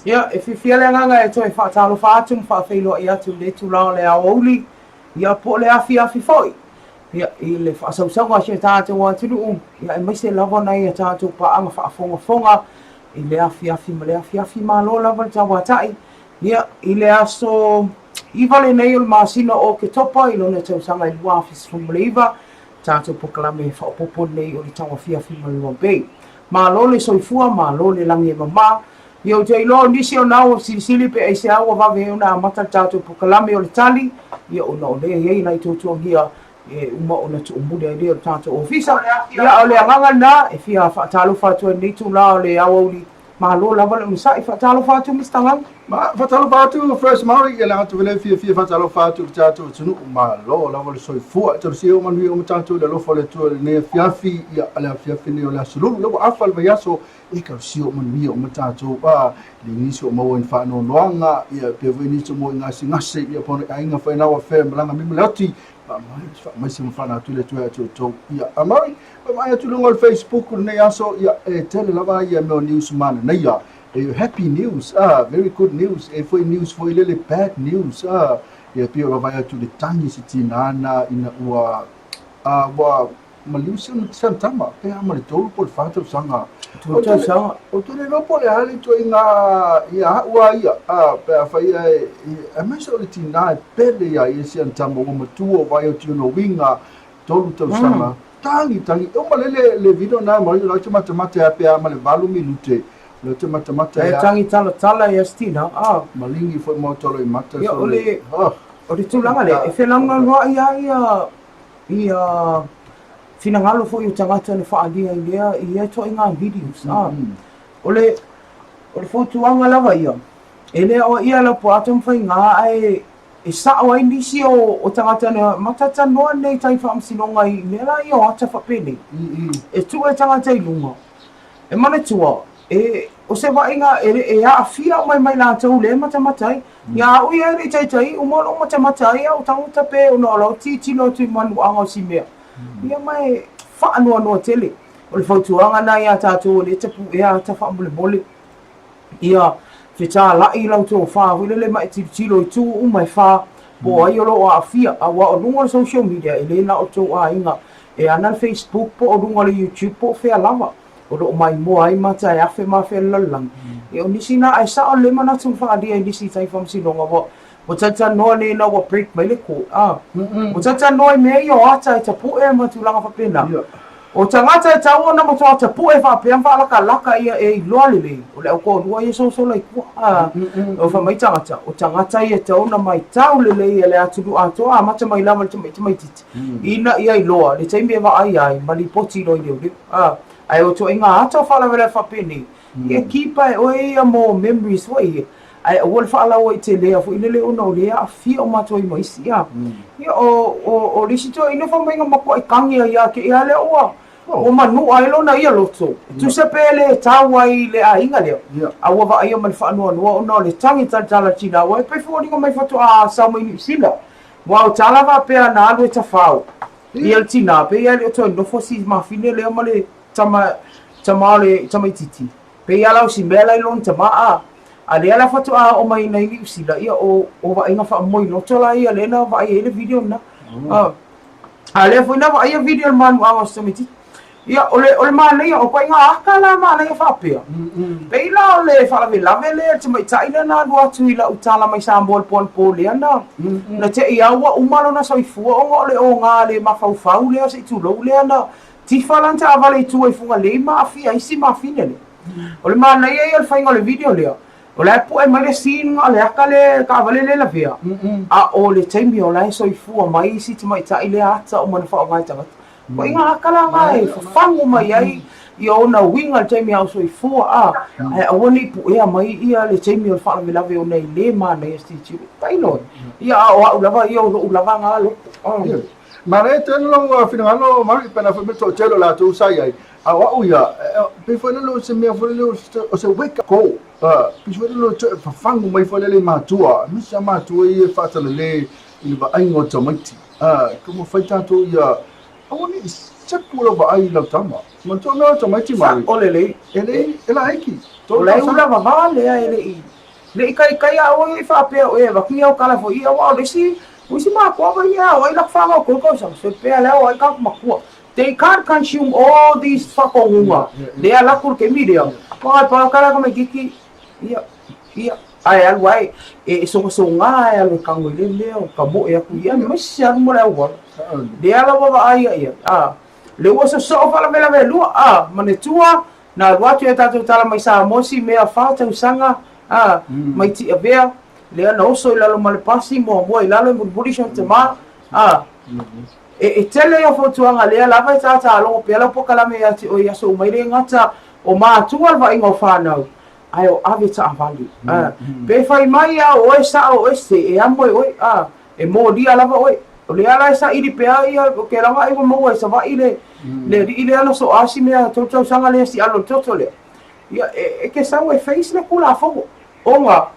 Ia, e whiwhia nganga e toi whaatalo whātum, whawhilo i atu le tūlao le awauli, ia po le afi foi. Ia, i le whaasausanga se tātou a tunu, ia e maise lava nei a tātou paanga whaafonga, i le afi ma le afi malo lava le tawatai. Ia, i le aso, i vale nei o le masina o Oketopa, i lona tausanga i lua afis fumuleiva, tātou pokalame whaapopo nei o le TAUAFIAFI ma LOABAY. Malo le soifua, malo le langi e mama, Yo te ilo nisi o nao sili pe e se awa wave o na mata tātou pokalame o le tali. Ia o na o lea iei nai tōtua hia e uma o na tu umude e lea o tātou ofisa. Ia o le anganga na e fia whaatalo whātua nei tū la o le awauli. Mahalo lava le usa i whaatalo whātua mistangang. Ma whaatalo whātua first Maori e la atu vele fia whaatalo whātua le tātou tunu. Mahalo lava le soifua. E taro si o manui o tātou le lofa le tua le nea fiafi ia ale fiafi ne o le asululu. Lewa awha le vaiaso e ka si o manui o tātou le nisi o maua in whanau noanga ia pe voi nisi o mo ngasi ngasi ia pone a inga whainawa whea malanga mimile ati. Mai se mwhana atu le tua atu tau ia amari. Mai atu lunga le Facebook nei aso ia e tele lava ia meo news mana nei ia. Happy news, very good news. E foi news foi lele bad news. Ia pia lava ia tu le tangi si tinana ina ua wa maliusi no tama pe amari tolu por fato sanga. Tōtou sanga. O tu le lopo le hali tu inga ia ua ia pe fai e meso le tina pele ia ia si antama o matua vai o tu no winga tolu tau sanga. Tangi o malele le video na mari la tu mata pe amale valu minute. Le te mata e tangi tala e astina malingi foi mo tolo i mata so o le tūlanga le e whenanga noa ia finangalo foi o tangata ne whaalia i lea i e to inga videos o le whautuanga lava ia e lea o ia la po atom whai ngā e sao ai nisi o tangata ne matata noa nei tai whaamsinonga i lea i o ata whapene e tu e tangata i lunga e mana tua o se vainga e a fia mai la tau le matamatai ia o ia re tai o mo matamatai o tangata pe o no lo tino tu manu anga si mea ia mai fa no tele o le fautuanga na ia tātou le tapu ia ta fa mole ia feta la i lau tō fa le mai tilo i tu o mai fa po ai o lo a fia a wa o lunga social media e le na o tō a inga e ana Facebook po o lunga le YouTube po fea lava o lo mai mo ai mata e afe ma fe lalang e o nisi na ai sa o le mana tu fa dia nisi tai fam si longa o tata no le na wa break mai le ko o tata no me yo ata ta pu e ma tu langa fa pena o tangata e taua na mo ta pu e fa pe fa laka ia e lo le o le ko no ye so lai ko o fa mai tangata o tangata ia tau na mai tau le le atu ato a mata mai lama mai titi ina ia i loa le taimi e va ai mali poti lo le ai o to inga ato fala vele fa peni e kipa o ia mo memories foi ai o le fala o te le fo ile le ono le a fi o mato i mai sia ia o risito ina fa mai ngama ko kangi ia ke ia le o manu ai lo na ia loto tu se pele tawai le a inga le a wa va ia mal fa no no le tangi tala tina wa pe fo ni mai fa to a sa mai ni sila wa tala va pe na lo ta fa ia tina pe ia le to no fo si ma fine le male tamale titi pe ia lau si mela i lon tama a le ala fatu a o mai nei li sila ia o va inga fa moi no tola ia le na va ia le video na a le foi na va ia video man a was titi ia o le man ia o pa inga akala man ia fa pe pe la le fa la vele te mai tai na do atu ila utala mai sambol pon le na na te ia wa umalo na soifu o le o nga le mafau le se tu lo le na ti falanta avale tu e funga le ma fi ai si ma fine le o le mana ia il fainga le video le o le po e male sin le akale ka vale le la via a o le taimi o lai so i fu mai si ti mai ta ile ata o mana fa mai ta ko inga akala mai fangu mai ai io na winga taimi au so i fu a woni pu e mai ia le taimi o fa la via o nei le mana sti ti tai no ia o lava io o lava ngalo Mare telo finalo mari pena foi meto telo la tu sai ai a wa uya pe foi no se me foi no o se wake up call pe foi no fa fangu mai foi le matua mi sa matua e fa tele le il va ai no tomati como foi tanto ia oni se pulo va ai la tama ma to no tomati mari ole le ele ela aiki to le ula va vale ele le kai o e fa pe o e va ki o kala fo ia wa le si ma ko ba ia o ila fa ko so pe le o ka ma ko they can't consume all these whakongunga. Le ala kur ke media. Pa kala ko me kiki ia ai alwai so nga ai kango le o ka bo e ku ia me sia mo la wa. Le ala ba ai ia le wo so fa la lu mane tua na watu e tatu tala mai sa mosi me a fa tau sanga mai ti avea le ana oso i lalo male pasi mo i lalo mo bulisho te ma e tele yo fotuanga le lava tata lo pela po kala me ati o yaso mai le ngata o ma tua va ingo fa no ai o ave ta avali pe fai mai o esa o ese e amo e mo dia lava o le ala esa idi pe ai o ke lava i mo esa va ile le ile ala so asi me to sanga le si alo to le ia e ke sa we face le kula fo onga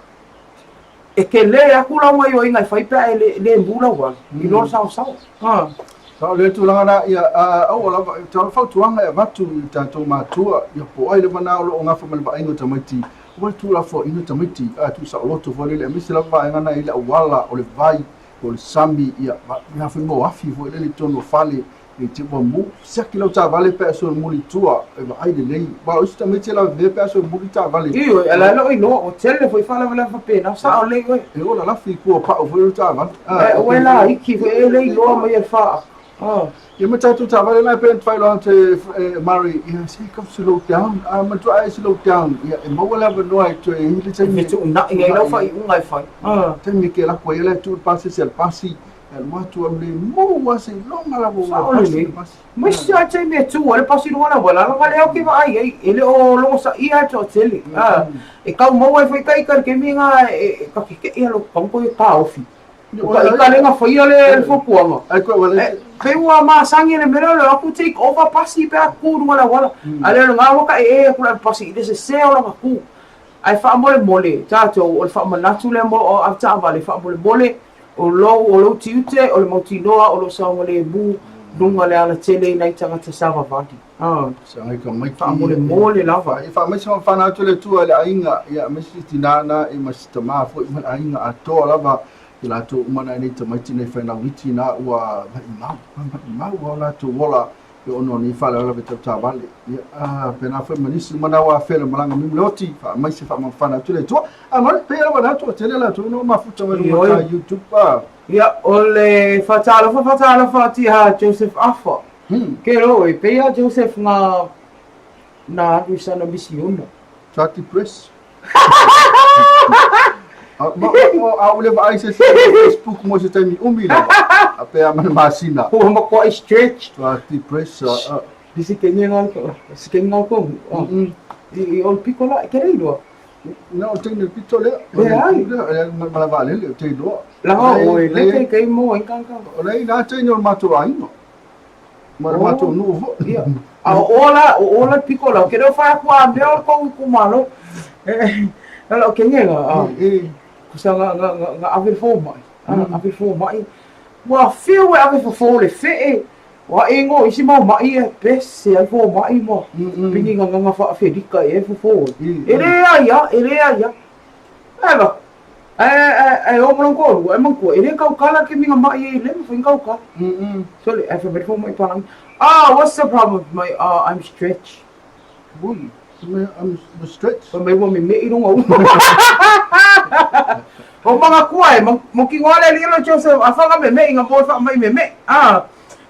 e ke le akula mai o inga fai pa le mbula wa i lo sa Ka le tu langa na ia o la ta fa tuanga e vatu ta to matua ia po ai le mana o nga fa mal ba ingo tamati o tu la fo ingo tamati tu sa lo to vole le misi la ba nga na ile wala o le vai o le sami ia na fa mo afi vo le tono fale e te bo mu sa kilo ta vale pe so muli tua e ba ai le lei ba o sta meti la ve pe so muli ta vale io ala lo ino o tele foi fala vela fa pena sa o le e o la fi ko pa o vo ta vale o la iki e le lo mai e fa ia matatu tavale na pen fai lo te Mari ia se ka slow down ma tu ai slow down ia e mo la no ai tu e le me tu na ia lo fai un fai te mi ke la ko ia tu pasi sel pasi el mo tu am le mo wa se lo mala bo mas sa te me tu ole pasi no na wala la le o ke vai ele o lo sa ia to tele e ka mo wa fai kai kar ke mi nga e ka ke ia lo pang ko TAUAFIAFI ka le nga fai le fo kuanga ai ko wala pe ua masangi le mera le aku take over pasi pe aku wala ale nga waka e ku la pasi ide se o nga ku ai fa mole tato o fa manatu le mo o ata vale fa mole o lo tiute o le motinoa o lo sa le bu dunga le ala tele nai tanga te sava vati sa ai ka mai fa mole lava e fa mai so fa na tu le tu ale ainga ia mesi tinana e masitama fo i ainga ato lava ila to mana ni te mai tine fa na witi na wa ma la to wala e ono ni fa la beta ta vale ia pena fa manisi mana wa fe malanga mi loti fa mai se fa ma fa na tu le to ma pe la to tele la to no ma futa ma YouTube ia ole fatalo fa ti ha Joseph Afa ke ro e pe ya Joseph na visa na misiona Chati Press le vai se Facebook mo se tami umila ape a man masina o ma ko stretch Chati Press disi ke ngal ko i ol piccola che rido no tenho pitole ma vale le tenho la o le ke mo en kan ole na tenho mato aingo ma mato novo ola piccola che do fa qua abbiamo con malo lo che nega kusa nga ave fo mai wa feel we ave fo le fe wa ingo isi mau mai e pese ai fo mai mo pingi nga fa fe dika e fo ele ya eva o manco ele kau kala ke minga mai e le fo kau ka so le ave fo mai palang what's the problem with my I'm stretch boy I'm stretch so mai wo me i don't o mga kuai mo kingole lilo Joseph afanga me inga mo fa mai me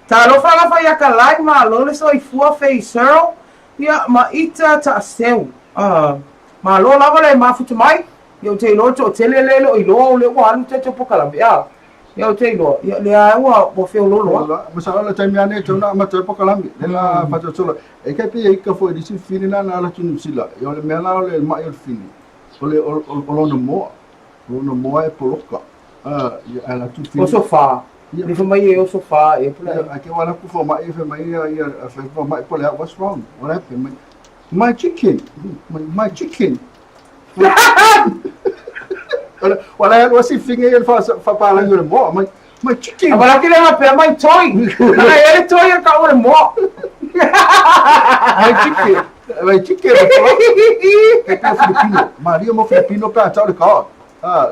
ta lo fa fa ya ka like ma lo le so i fu fe sero ya ma ita ta seu ma lo la vale ma futu mai yo te lo to tele le lo i lo le wa an te po kala ya yo te lo ya le a wa bo fe lo ma sa la time ya ne to na ma te po kala le la fa to solo e ke pi e ka fo di si fini na la tunu sila yo le me la le ma yo fini o lo no mo e poloka ela tu o sofá ni fa mai o sofá e pula aqui wala ku fo mai fe mai ia fe fo mai pole what's wrong what happened my chicken wala wasi finge fa pala ngure mo my chicken wala que le pe mai toy ele toy ka o mo my chicken vai tike le Filipino. Maria mo Filipino pa tau le ka.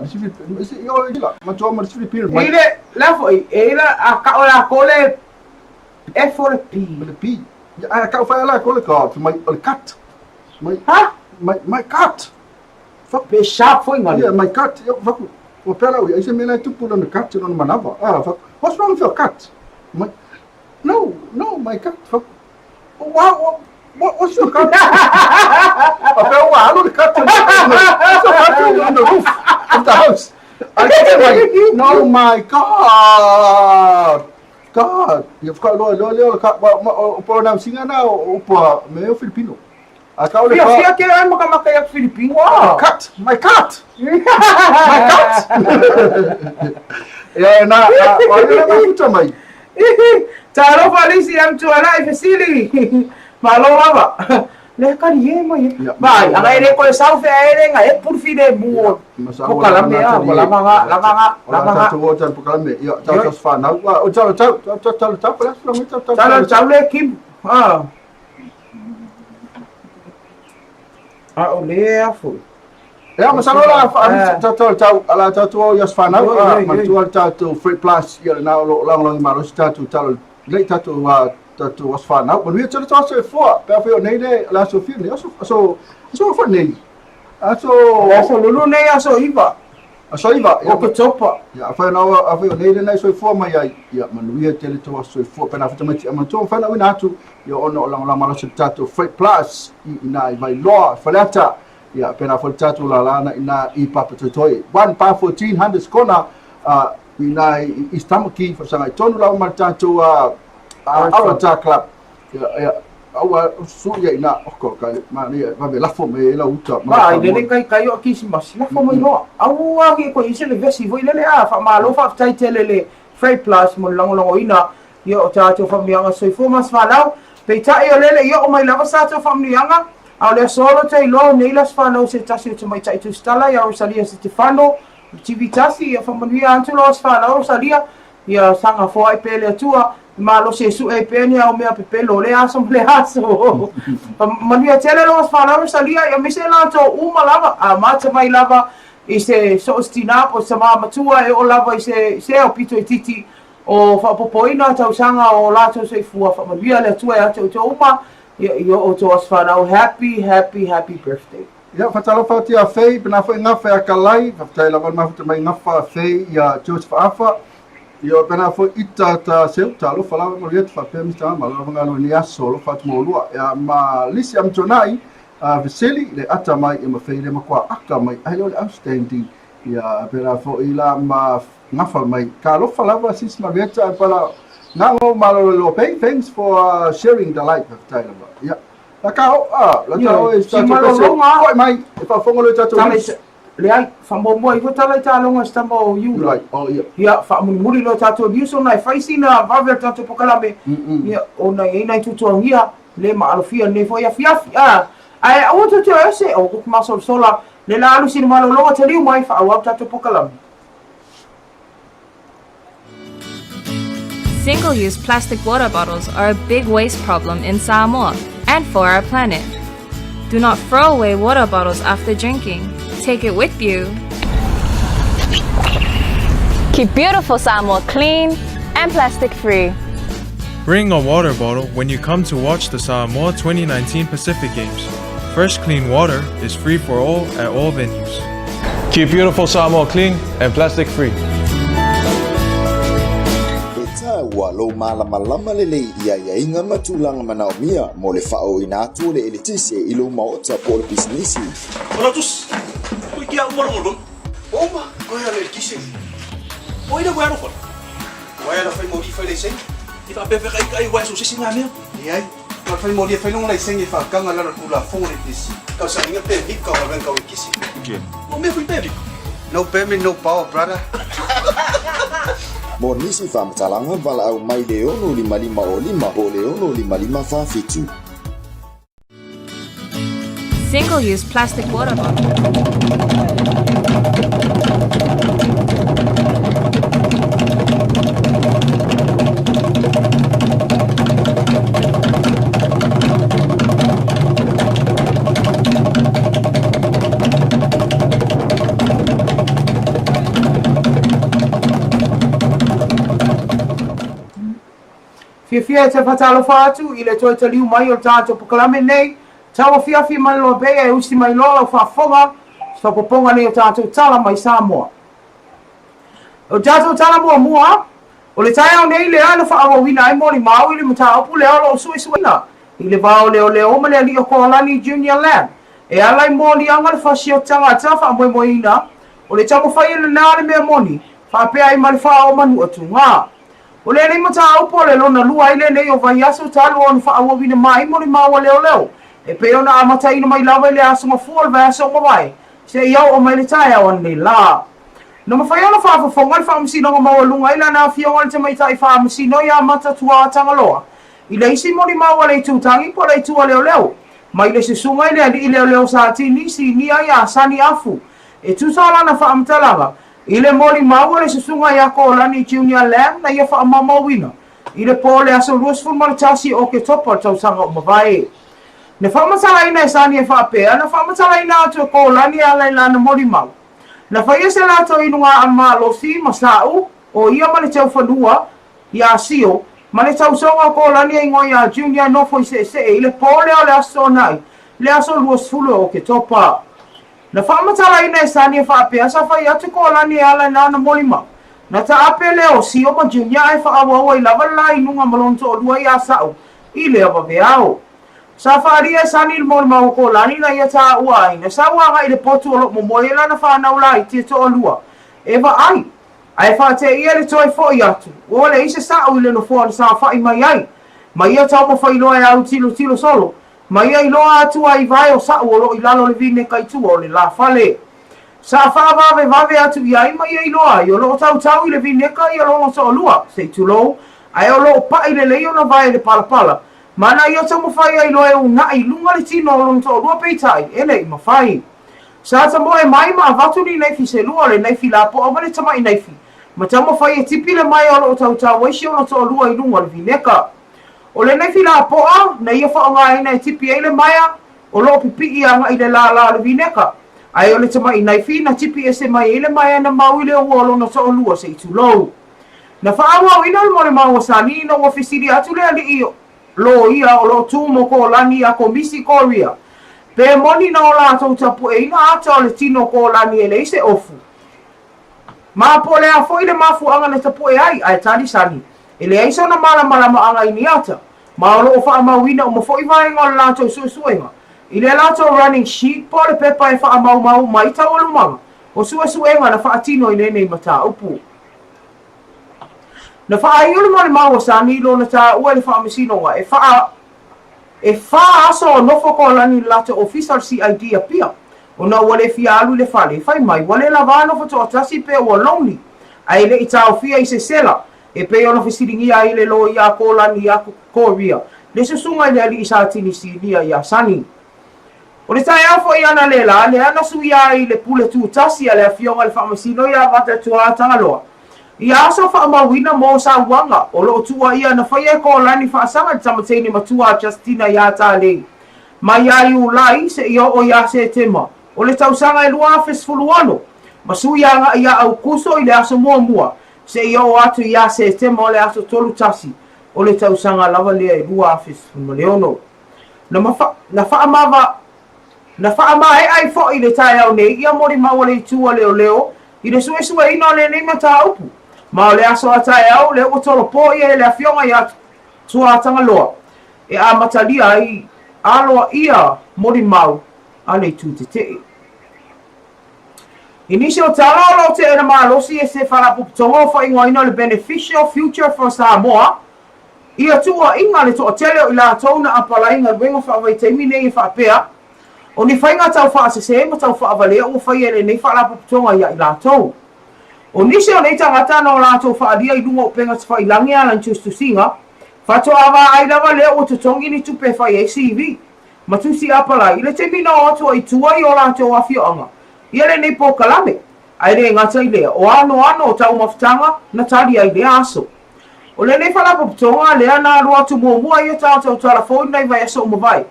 Nisi yo ila, ma to mo Filipino. Ile la foi, ela a ka ola kole e for P. Le P. Ya ka fa la ko le ka, my cat. My cat. Fuck be sharp foi ngali. Yeah, my cat. Fuck. O pela o ise mena tu pula no cat no manava. Fuck. What's wrong with your cat? No, my cat. Fuck. What's your cat? Okay, well, the cat on the roof of the house. No, my God. You've got lo pronoun singa na upo meio Filipino. Akau le Fia que ai makamaka Filipino. My cat. Ya na, wala na futa mai. Taro falisi am tuala ifesili. Malo lava. Le kari mai. Bai, aga ere ko south ere nga e por fide buo. Pokalame a, langa. Tu votan pokalame. Ya, tau fa na. O tau le kim. O le afu. Ya, masalah tau ala tau yas fa na. Matual tau free plus ya na long maros tau le tatu was fa na. When we tell tau se fo, pe fe nei le la so fi ne so fa nei. So Lulu nei aso iva. Oketopa. Ya, fa na fa nei le nei so fo mai ya manuia tele tau so fo pe na fa mai amanto fa na wina tu yo ono lang maros tatu free plus ina vai lo fa lata. Ya, pena for tatu la lana ina I papa toi 1 pa 1400 skona ina istamaki for sanga tonu la martatu Alta club ya awa suya ina oko kai mani va be la fome la uta ma ile kai o kisi mas la fome no awa ki ko ise le vesi voi le fa malo fa tai telele free plus mo long ina yo tatu fa mianga so fo mas fa lao pe tai o lele yo o mai lava sa to fa mianga au le solo te lo nei las fano se tasi te mai tai tu stala ya Rosalia Stefano tivitasi ya famanuia antu los fano Rosalia ya sanga fo ai pele tua malo se su ai pele au mea pepelo le aso manuia tele los fano Rosalia ya mise la to uma lava a mata mai lava ise so stina po sama matua e o lava ise o pito titi o fa popoina tau sanga o lato se fua famanuia le tua ya to uma yo o to asfana happy birthday. Ya, fatalo fati a fei pena foi ngafa a kalai, fatai la ma futa mai ngafa fei ya Joseph Afa. Yo pena foi ita ta seu talo fala mo riet fa pe mista ma lo ngalo ni aso lo fat mo lua ya ma lisi am tonai veseli le ata mai e ma fei le ma kwa aka mai ai lo outstanding ya pena foi ila ma ngafa mai ka lo fala va sis ma riet pala Nango malo LOABAY, thanks for sharing the light of Thailand. Yeah. La kao la kao is si malo oi mai e fa fongo le tatu. Le ai fa mo i ko tala talo nga sta mo you. Right. Oh yeah. Ya fa mo muri lo tatu you so na fa sina va ver tatu pokalabe. Ya ona ina tutu hia le ma alofia ne fo ya fiafi. Ai o tutu ese o ko ma sola le la alu sin malo lo tali mai fa wa tatu pokalabe. Single-use plastic water bottles are a big waste problem in Samoa and for our planet. Do not throw away water bottles after drinking. Take it with you. Keep beautiful Samoa clean and plastic-free. Bring a water bottle when you come to watch the Samoa 2019 Pacific Games. Fresh clean water is free for all at all venues. Keep beautiful Samoa clean and plastic-free. Walo malama lele ia inga matulanga manaumia mo le fao ina tu le elitisi ilo mau ta pol business. Olatus. Oi kia umor. Oma, ko ya le kisi. Oi da guano ko. Wai la fai modi fai le sen. Ifa pe fe kai wai so sisi na me. Ai. Ko fai modi fai long le sen ifa kanga la kula fo le kisi. Ka sa inga pe big ka ven ka kisi. Okay. O me fui pe. No payment, no power, brother. Monisi famtalanga vala au mai leono lima o lima o leono lima fafitu. Single-use plastic water bottle. Fia te whatalofa atu i le toi taliu mai o tātou pakalame nei. TAUAFIAFI mai LOABAY e usi mai loa o whaafonga. Whapoponga nei o tātou tala mai Samoa. O tātou tala mua, o le tai au nei le ana whaawawina ai mori mau i le mataupu le alo o suisuina. I le vao leo ma le ali o Koalani Junior Land. E alai moni anga le whasio tangata whaamoimoina. O le tango whai le nāre mea moni. Whaapea i mari wha o manu atu ngā. O le nei mataupu le lona lua i le nei o vai aso talo o whaawawina mai mori mau leo. E peo na amata ina mai lawa i le aso mafuol vai aso mawai. Se iau o mai le tai au ane la. No mawhai ana whaafafonga le whaamasino o mawalunga ila na fionga le tamaitai whaamasino i amata tua tangaloa. I le isi mori maua le tūtangi po le tua leo. Mai le sisunga i le ali i leo sa tini si ni ai a sani afu. E tūtala na whaamatalaga. I le mori maua le sisunga i a Koalani Junior Land na ia whaamamawina. I le po le aso ruasful maritasi o Oketopa tau sanga o mawai. Ne whaamatala ina e sani e whaapea, na whaamatala ina atu e Koalani a leilana mori mau. Na whaia se lato inunga a malosi masau o ia male tau whanua i a sio, male tau songa Koalani e ngoi a Junior Nofo i se i le po leo le aso nai, le aso ruasfulu o Oketopa. Na whaamatala ina e sani e whaapea, sa whai atu Koalani e ala nana mori mau. Na ta ape leo sio ma Junior e whaawawa i lava la inunga malonto o lua i a sau, i lea waweao. Sa whaaria sani il mori mau Koalani na ia ta ua ai. Na sa wanga i le potu o lok momoe la na whanau la i tia to o lua. Ewa ai. Ai whaate ia le toi fo i atu. O le isa sa au i le no fo na sa whai mai ai. Mai ia tau mo whai loa e au tilo solo. Mai ia i loa atu ai vai o sa u o lo i lalo le vine kai tu o le la fale. Sa wha vave atu i ai mai ia i loa. I o lo tau i le vine kai i o lo so o lua. Se tu lo. Ai o lo pa i le leo na vai le pala. Mana ia tau mawhai ai loe o nga i lunga le tino o lonto o lua peitai, ele i mawhai. Sa ta moe mai ma avatu ni naifi se lua le naifi la po awale tama i naifi. Ma tau mawhai e tipi le mai o lo tau waisi o lonto o lua i lunga le vineka. O le naifi la po a, na ia whaonga ina e tipi e le maia, o lo pipi i anga i le la le vineka. Ai o le tama i naifi na tipi e se mai i le maia na mau i le ua o lonto o lua se i tu lou. Na whaangwa o ina le mole mau o sani ina ua fisiri atu le ali i o. Lo ia o lo tu mo Koalani a komisi Korea. Pe moni na o la tau tapu e ina ata o le tino Koalani e le ise ofu. Ma po le a foi le mafu anga le tapu e ai tari sani. E le aiso na mala ma anga ini ata. Ma o lo o wha amawina o mafoi vaenga o la tau suesuenga. I le la tau running sheet po le pepa e wha amau mai tau o lumanga. O suesuenga na wha atino i le nei mata upu. Na wha iulu mo le maua sa nilo na ta ua le wha masino wa. E wha aso o nofo Koalani lata official CID a pia. O na wale fia alu le whale. Whai mai, wale la vano fa to atasi pe ua lonely. Ai le i tau fia i se sela. E pe ono fisiringi ai le lo i a Koalani i a Korea. Le susunga i le ali i sa tini sinia i a sani. O le tai au fo i ana lela, le ana sui ai le pule tu tasi a le a fionga le wha masino i a vata tua tangaloa. Ia aso whaamawina mo sa wanga, o lo tua ia na whaia e Koalani whaasanga i tamatene matua Justina ia tālei. Ma ia i ulai se ia o ia se tema, o le tausanga e lua fesfulu ano. Ma sui anga ia au kuso i le aso mua, se ia o atu ia se tema o le aso tolu tasi, o le tausanga lava lea e lua fesfulu leono. Na whaama e ai fo i le tai au nei, ia mori maua le tua leo, i le suesue ina le nei mata upu. Ma o le aso atai au, le o tolo po ia le afionga ia tua tangaloa. E a matalia ai aloa ia mori mau ane tu te te. Inisi o tala o te ena malosi e se whalapuputongo wha ingoa ina le beneficial future for Samoa. Ia tua inga le toa tele o ila tauna apala inga wenga whaavai teimine i whaapea. O ni whainga tau whaasese ma tau whaavalea o whaia nei whalapuputonga ia ila tau. O nisi o nei tangata na o lato whaadia i lunga o penga te whailangi ala ni tustu singa, whato awa ai lawa leo o tutongi ni tupe whai e CV. Matusi apala, i le te mina o atua i tua i o lato afio anga. Ia le nei po kalame, ai le ngata i lea, o ano o tau mafutanga na tali ai le aso. O le nei whalapuputonga lea na alu atu mua i o tātou telefoni nei vai aso umawai.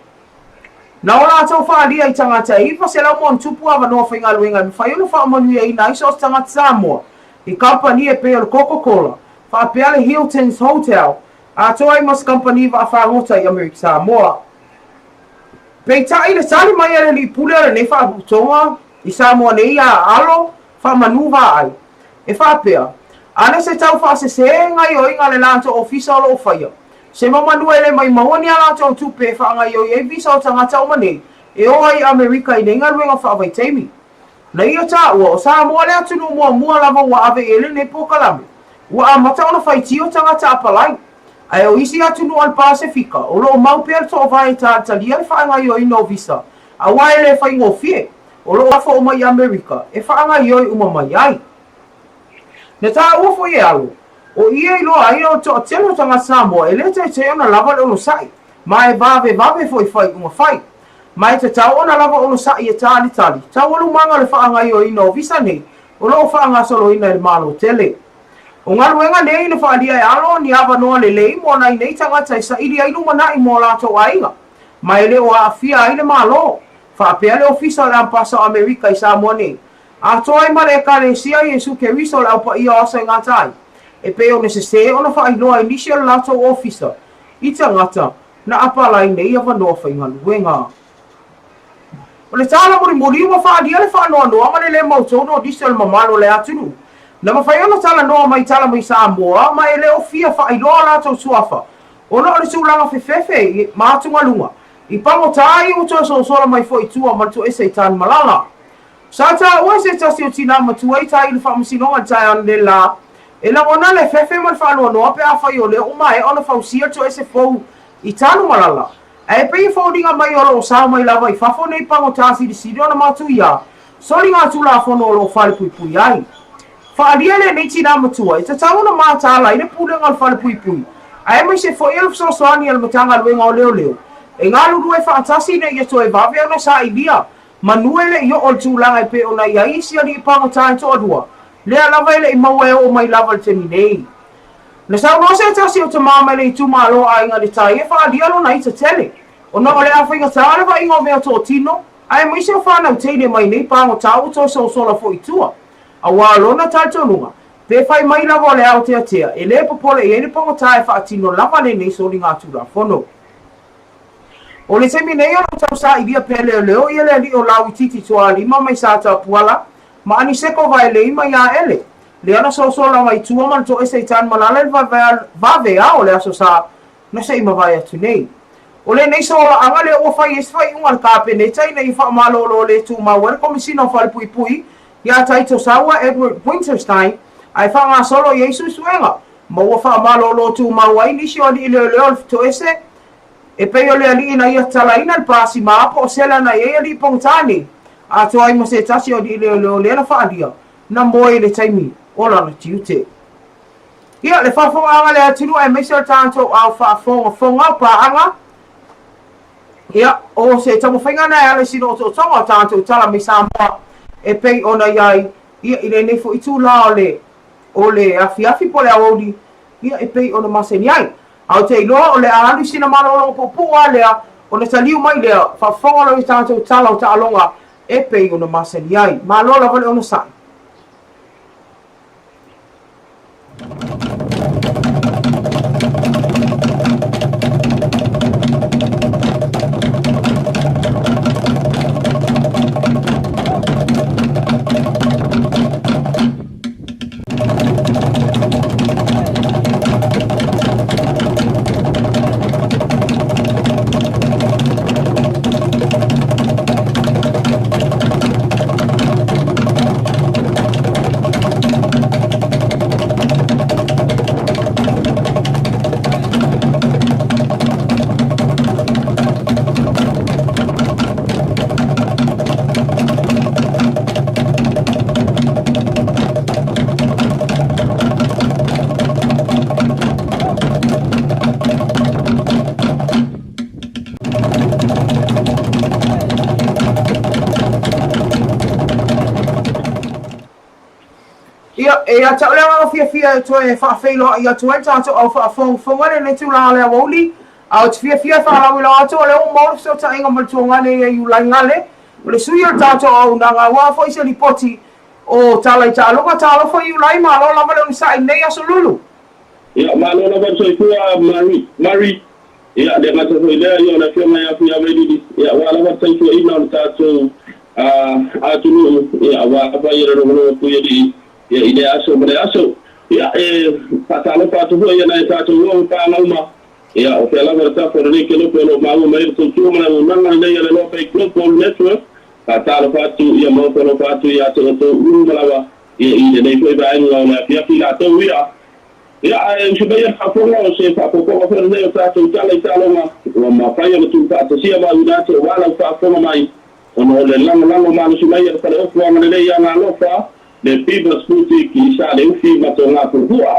Na o lato whaadia i tangata i pa se lau mon tupu awa noa whainga luenga mi whai unu whaamanuia i na iso tangata Samoa. I kampani e pe o Coca-Cola, whaapea le Hilton's Hotel, A toa I mas company va whangota I Amerika Samoa. Pei tai le sali mai ele li pule le ne whaaputonga I Samoa nei a alo whamanuva ai. E whapea. Ane se tau whaasesenga I o inga le lanto ofisa o lo whaia. Se mamanua ele mai mawani ala tau tupe whaanga I o I visa o tangata o mane. E o ai Amerika I nenga ruenga whaavai teimi. Na ia tāua o Samoa le atunu mua lava wa ave ele ne pokalame. Wa a mata ona whaiti o tangata apalai. Ai o isi atunu al Pasifika, o lo mau pēr to vai tā talia le whaanga I o ino visa. A wae le whai ngofie, o lo afo o mai Amerika, e whaanga I o I umamai ai. Ne tā uafo I alo, o ia I loa ai o to telo tanga Samoa, e le te ona lava le ono sai, ma e vave foi whai unga whai. Ma e te tau ona lava ono sai e tali, tau alu manga le whaanga I o ino visa nei, o lo whaanga solo ina le malo tele. O ngā ruenga nei na whaalia e alo ni awa noa le lei mo nai nei tangata I sa ili ainu manai mo lato ainga. Mai le o a fia aile malo. Whaapea le ofisa le ampasa o Amerika I Samoa nei. A toa I male e kare sia Yesu ke riso le aupa ia osa I ngatai. E peo ne se ona whaailoa inisi o lato ofisa. I tangata na apalai nei awa noa whainga luenga. O le tala muri wa whaalia le whaanoa noa ma le mautono o disel mamalo le atunu. Na mawhaiona tala noa mai tala mai Samoa, ma e leo fia whaailoa lātou suafa. Ono o le tūlanga whewhewhe mātunga lunga. I pango tāi o toa sola mai fo I tua matu ese I tāni malanga. Sa tā ua se tasi o tina matua I tāi le whamasinonga tāi ane le la. E la ona le whewhe man whanua noa pe a whai o le uma e ona whausia to ese fau I tānu malala. E pei fōringa mai o lo sao mai lava I whafo nei pango tāsi di siri ona matu ia. Sori ngā tūla whono o lo whare pui ai. Whaalia le nei tina matua, I ta tauna mātala I le pūlenga al whale pui. A e mai se fo elf so soani al matanga luenga o leo. E ngā lulu e whaatasi ne I to e vave ana sa I lia. Manuele I o tūlanga I pe o na ia isi ali I pango tāi to adua. Lea lava ele I maua e o mai lava le temi nei. Na sau no se tasi o ta mama ele I tuma alo a inga le tai e whaalia lo na I ta tele. O na ole a whainga tāre wa inga o mea tō tino. A e mai se o whanau teine mai nei pango tāu to so sola fo I tua. A wālona tātonunga, pe whai mai lava le au tea, e le popole e ene pongo tae whaatino lava le nei soli ngā tūra whono. O le temi nei ono tau sa I lia pele leo I ele li o lau I titi toa lima mai sa ta puala, ma ani seko vai le ima ia ele. Le ana sola mai tua man to ese I tan malala le vave a o le aso sa, na se ima vai atu nei. O le nei sola anga le o whai eswai unga kāpe nei tai nei wha malolo le tū mawere komisino whale pui, Ia taito sawa Edward Winterstein ai whanga solo Yesu suenga. Maua wha malolo tu mawai nisi o li leo to ese. E peo le ali ina ia talaina al pasi maapo o sela na ia li pongtani. A toa ima se tasi o li leo le na whaalia. Na moe le taimi. Ola na tiute. Ia le whafonga le atinu e meisel tanto au whafonga paanga. Ia o se tamu whainga na ale sino o tonga tanto tala me Samoa. E pei ona iai, ia I le nefo I tūla o le afiafi po le aodi, ia e pei ona maseni ai. Au te iloa o le aali sina malolo popua lea, o le taliu mai lea, whawhonga lo I tātou tala o ta'alonga, e pei ona maseni ai. Malola vale ona sai. E a tau lea ngā fia to e whaafeilo I atu ai tātou au whaafongare ne tu la lea wauli. Au te fia whaalawi la atu o leo maurif so ta inga maltua ngane e iulai ngale. O le sui o tātou au nanga wafo I se li poti o tālai tālunga tālo fo iulai ma lo lama leo ni sa I nei aso Lulu. Ya malo na ba so kuwa Mari ya de ngata ko ile yo na fioma ya fiya wedi ya wala ba sai ko ina ta to atunu ya wa ba yero no ko yedi ya ile aso bare aso ya patalo patu ho ya na ta to wo pa ngalma ya o pela verta ko ni ke no pelo ma mo mai to tu mana nanga ne ya lo pe ko network patalo patu ya mo pelo patu ya to mala ya ile nei ko ba ngo na pia pila to ya shubaya hafonga o se pa ko ko fer ne ta to tala italo ma pa ya tu ta to sia ba udate wala pa ko mai ono le lang ma no shubaya pa o ko ngane le ya na lo pa le piba sputi ki sa le fi ma to nga ko hua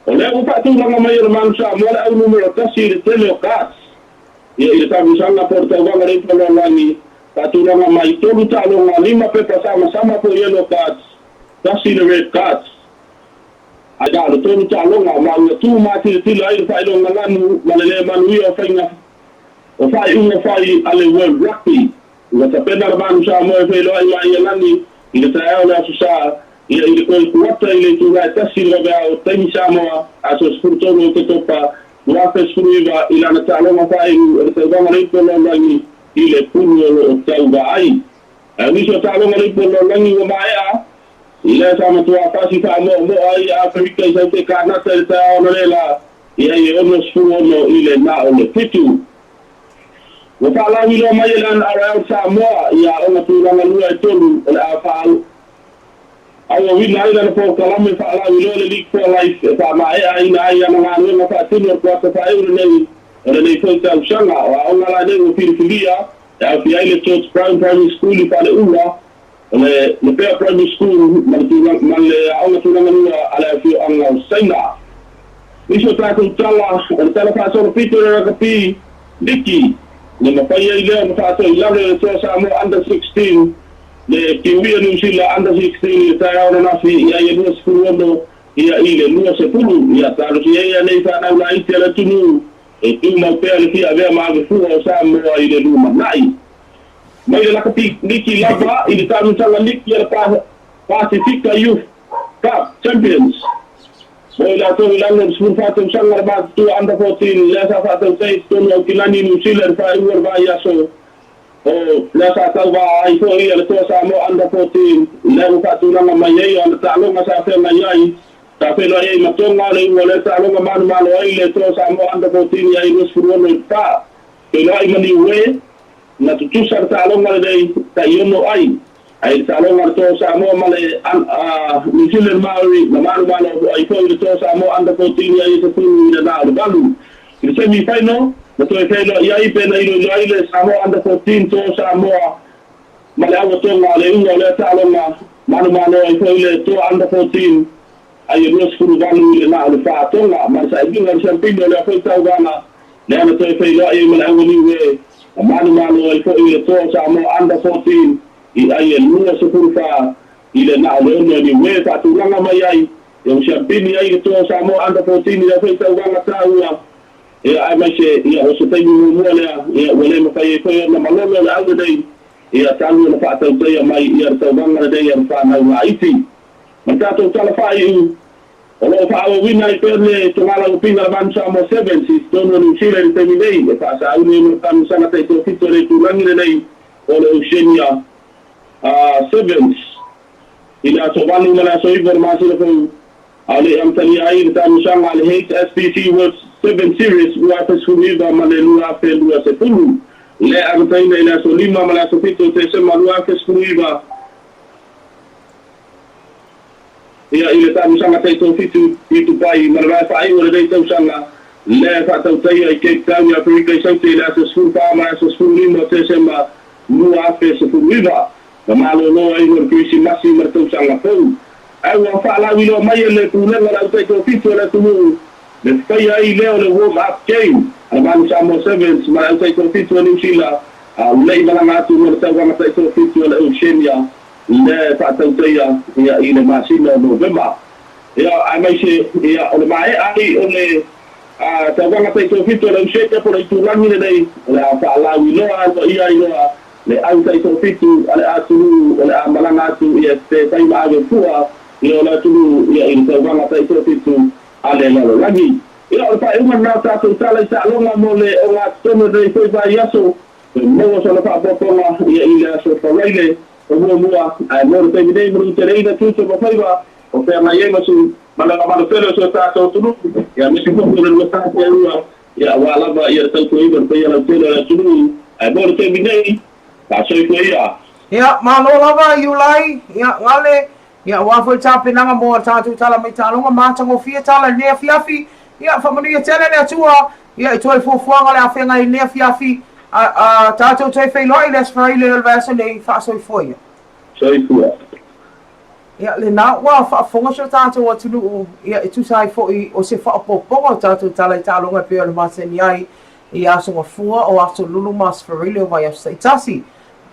o le o pa tu lang mai man sa mo le numero ta si le tele gas ya ile ta bisanga porta wa ngare pa lo langi pa tu lang mai to talo nga lima pe pa sama ko yellow cards ta si le red cards ada lo tonu talo nga ma tu ma ti lai fa lo nga nu malele manu yo fa nga o fa una fa ale world rugby wa ta pena ba nu sa mo fe lo ai mai lani ile ta ya la sa ile ko kuata ile tu ga ta si lo ba o tani sa mo aso spurto no Oketopa wa fa suriva ila na talo ma fa ile ta ga ngale ko lo lani ile puno o tau ga ai ani so talo ngale ko lo lani wa mai ile sama TAUAFIAFI fa mo ai Afrika sa te kana te ona lela ia ye ono sfuo no ile na ole pitu wa fala ni lo mai lan around Samoa ia ona tu na lua tolu ala fal ayo wi na ile po kala me fala ni lo le lik for life fa mai ai na ia na ngano na fa tinu ko fa ai ne ole ne ko ta shanga wa ona la de filia ya fi ile church primary school fa le ula le pe primary school man le tu na ala fi anga saina iso ta ko tala fa so pito ra kapi diki le mapaya ile mo fa so ile so sa mo under 16 le kiwi no sila under 16 le ta ona fi ya ye no school no ya ile no se pulu ya ta lo ya ne fa na la itela tunu e tu ma pe le fi ave ma fu sa mo ile lu ma nai mai la kapi niki lava ile ta tala liki ya Pacific Youth Cup Champions Bola to ilang school fatum sangar ba tu under 14 lesa fatum say to no kilani New Zealand fa iwar ba ya so o lesa ta ba ai so ia to sa mo under 14 le fatu na mai on ta lo ma sa fe mai ai ta fe lo ai ma to nga le wala ta lo ma lo ai le to sa mo under 14 ya i school no pa ke lo ai mani we na tu sar ta lo ma le ta yo no ai ta lo ma to sa mo ma le New Zealand Maori na ma ai ko le to sa mo under 14 ya i to pu na balu le semi final na to fe lo ya i pe na i le sa mo under 14 to sa mo ma le awo to ma le le ta lo ma ai ko le to under 14 ai no skuru balu le na le fa to ma sa i ngal champion le fa ta gana le na to fe lo ai ma le awo ni we ma ai ko le to sa mo under 14 i ai lua se kurfa ile na le no ni we ta tu langa mai ai yo champini ai to sa mo under 14 ile fe ta gana ta ua e ai mai se ia o se tai mu mo le ia wele ma fai ko na malolo le alde dei ia talu na fa ta ia mai ia ta gana dei ia fa na wa iti ma ta to tala fai u o lo fa o wina i perle to mala o pinga ban sa mo 7 si to no ni chile te mi dei e fa sa uni no tan sana tai to fito le tu langi le dei o le Oceania sevens ila so vanu mala so informasi le ko ale am tali ai ta mishanga le HSBC World 7 series wa ta suniva male lua fe lua se pulu le am tai ila so lima mala so fito te se malua fe suniva ia ile ta mishanga tai to fito itu pai mala fa ai o le dei to sanga le fa ta tai ai ke ta ya Afrika sa te ila so suniva ma so suniva te se ma lua fe se suniva ma malo no ai no kisi masi martu sanga fu ai wa fa la wi lo mai le tu le la tai to fito le tu le fai ai le le warm up game aban samo 7 ma tai to fito ni sila le bala ma tu no ta wa tai to fito le Oceania le fa ta ya ya ile masi no November ya ai mai se ya o mai ai o le ta wa tai to fito le Oceania por ai tu langi le dei la fa la wi lo ai ia ia le auta i to fitu ale atulu ale amalanga tu ia te tai ma ave fua ia la tulu ia i te wanga tai to fitu ale lalo lagi ila o pa uma na ta tu tala sa longa mole o nga tono de foi ba yaso mo so la pa po ma ia so fa wele o mo ai mo te videi mo te reina tu so fa ba o pe na ye masu mala ma pelo so ta to tu ya mi ko ko le ta ya ya wala ba ya ta ko iba pe ya la pelo la tu ai mo te videi ta so ko ia malo lava iulai ia ngale ia wa foi tape nanga mo tatu tala mai talonga matango fia tala ne fiafi ia famani tele le tua ia toi fofuanga le afenga i ne fiafi a tatu toi fei loi les fai le verse nei fa so foi ia le na wa fa fonga so tatu wa tulu ia tu sai foi o se fa popo tatu tala talonga pe le maseni ai ia so fua o aso lulu mas farile vai sai tasi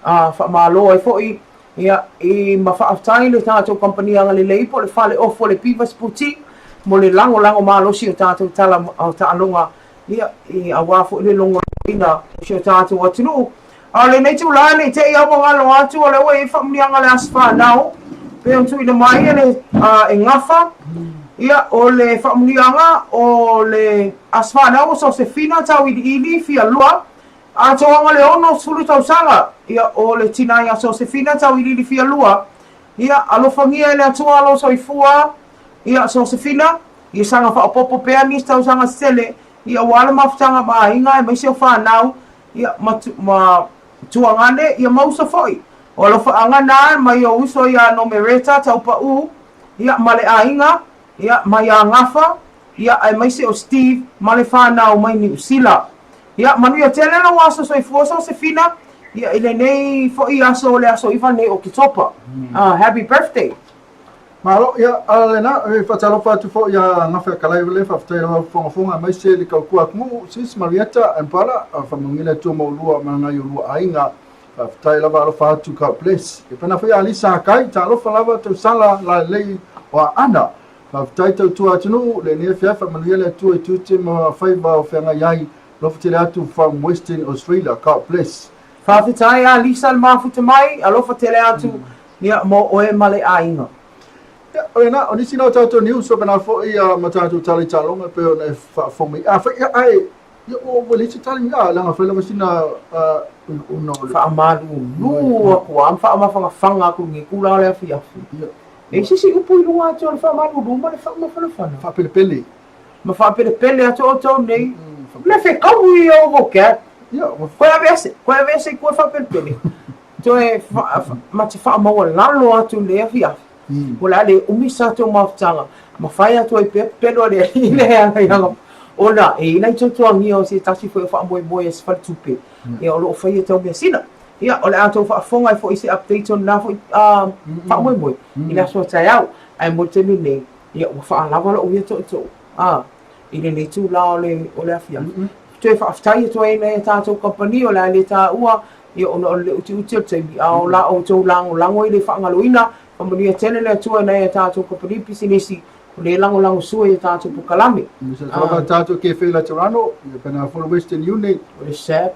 fa malo ai foi ia i mawhaatai le tātou company anga le leipo le whale ofo le pivas puti mo le lango malosi o tātou tala o tālonga ia i awafo le longa ina si o tātou atunu a le nei tu lane te i awa ngalo atu o le ue i whamni anga le asfa nao pe on tui le mai le e ngafa ia o le whamni anga o le asfa nao so se fina tau ili fia lua a toanga le ono sulu tau sanga ia o le tina ia so se fina tau ili fia lua ia alofangia le atua alo so ifua ia so se fina ia sanga fa popo pea ni tau sanga sele ia wala mafutanga ma inga e maisi o whanau ia ma tuangane ia mausa foi o alofa anga na mai o uso ia no mereta tau pa u ia male a inga ia mai a ngafa ia e maisi o Steve male whanau mai ni usila ia manu tele no aso so ifua so se fina ia ile nei fo i aso le aso ifa nei Oketopa happy birthday malo ia alena e fatalo fatu fo ia ngafa kalai le fa fatalo fonga mai se le kalkua mu sis marieta empala fa mungile to mo lua manga yo lua ainga fa fatalo va fatu ka place e pena foi ali sa kai talo falava to sala la lei wa ana fa fatalo tu atunu le ne fa mungile tu te mo faiva o fenga yai lo fatele atu from Western Australia ka place Whawhitai a Lisa mafuta mai, alofa tele atu ia mo oe male a inga. Ia, oe na, o nisi nao tātou niu, so pena fo ia ma tātou tali talonga, pe o ne whafongi. Ia, ai, ia o walisi tali mi a, langa whaila masina uno le. Whaamalu, nuu aku am, whaamawhanga whanga aku ngi kula lea fiafi. E sisi upu i runga atu, whaamalu ruma le whaamawhana. Whaapelepele. Ma whaapelepele atu o tau nei. Le whekawu i o voket. Koe a vese kua whapelpele. Toe mati whaamaua lalo atu lea fiafi. Ko la le umisa tau mawhtanga. Ma whai atu ai pelo le ile anga ianga. Ona, e inai tautuangi o se tasi fwe whaamoe e sifari tupe. E o loo whai e tau mea sina. Ia, o le ato whaafonga e fo isi update on na fo whaamoe. Ina so tai au. Ai mo te mine. Ia, ua whaalawa la uia to. Ile ne tu la o le afiafi. Toe whaaftai to e nei tātou company o la le tā ua i ono le uti o te mi au la o tau lango i le whaangaloina whamani a tene le tua nei tātou company pisinesi o le lango sua i tātou pukalame. Misa tawaka tātou ke whela Toronto, i pena for Western Unit. O le SAP,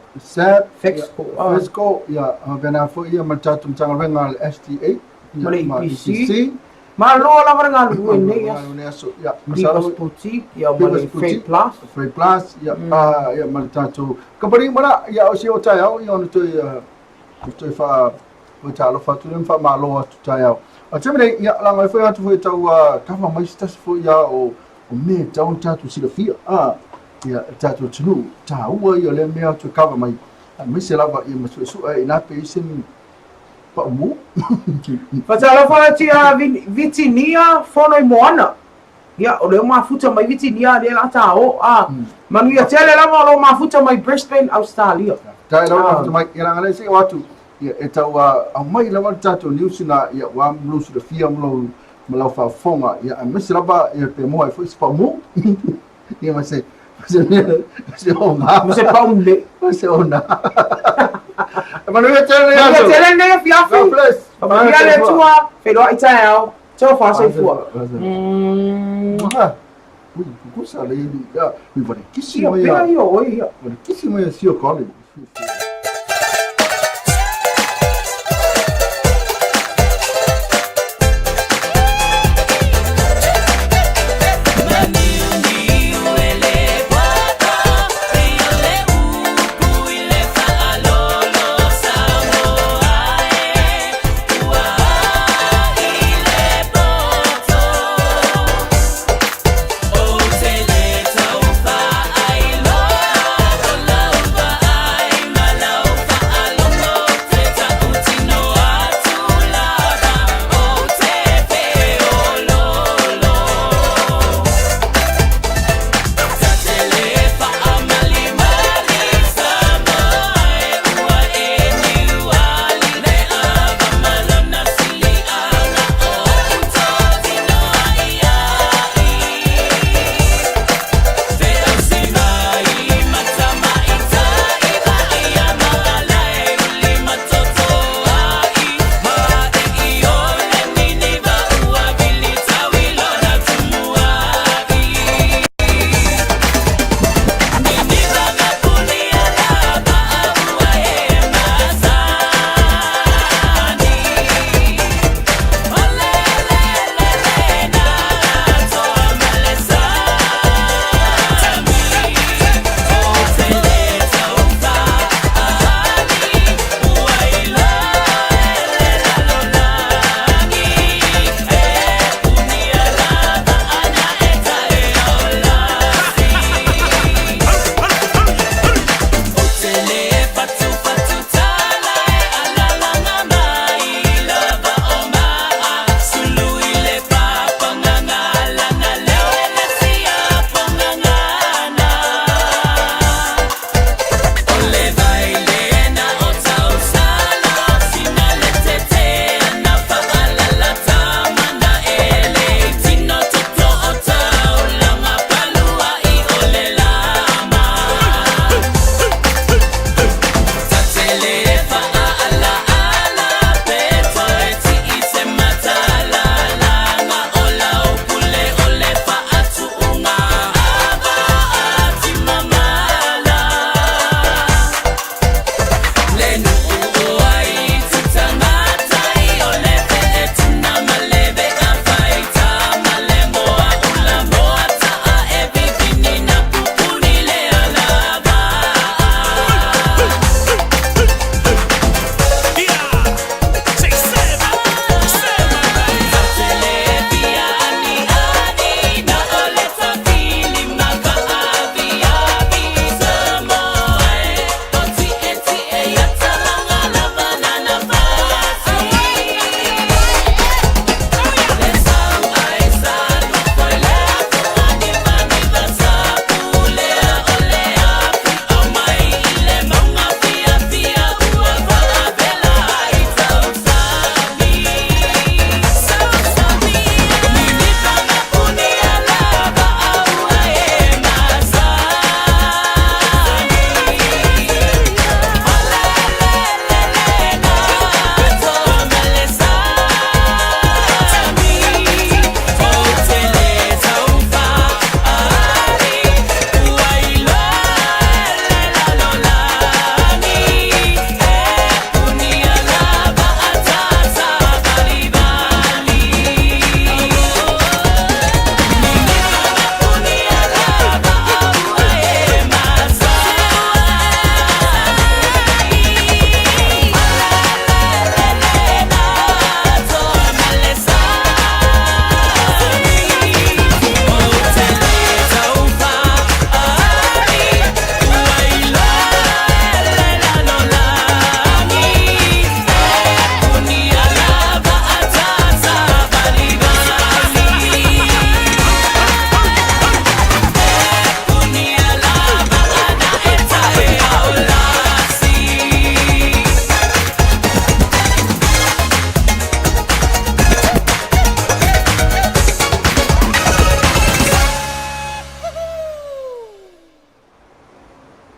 Fesco, ia pena for ia ma tātou mtangawenga le STA. Ma le EPC. Ma loa la varanga lu nei ya Bivas Boutique ya ma le Free Plus ya ya ma tātou company mana ya o si o tai au i ona toi fa o talo fa tu fa ma loa tu tai au a temene ya la mai foi atu foi tau kama mai stas foi ya o me tau tātou silafia ya tātou tunu ta ua i o le mea tu kava mai mai se lava i ma su ai na pe isin Pamu. Fatala fala tia vitinia fono i moana. Ia, o leo mafuta mai vitinia le la tao. Manu ia tele lama lo mafuta mai Brisbane, Australia. Tai lo mafuta mai ia ngale se watu. Ia e tau au mai la tatou niusina ia wa mlusu de fia mlo mlo fa fonga ia misraba ia pe mo ai foi spamu. Ia ma se ona. Ma se paumle. Ma se ona. Manu ia tele nei fiafi. Manu ia le tua, whelo ai tai au. Tau whaasai fua. Ui, kukusa le ili. Ui, vare kisi mai. Ia, pea ia oi ia. Vare kisi mai a Sio College.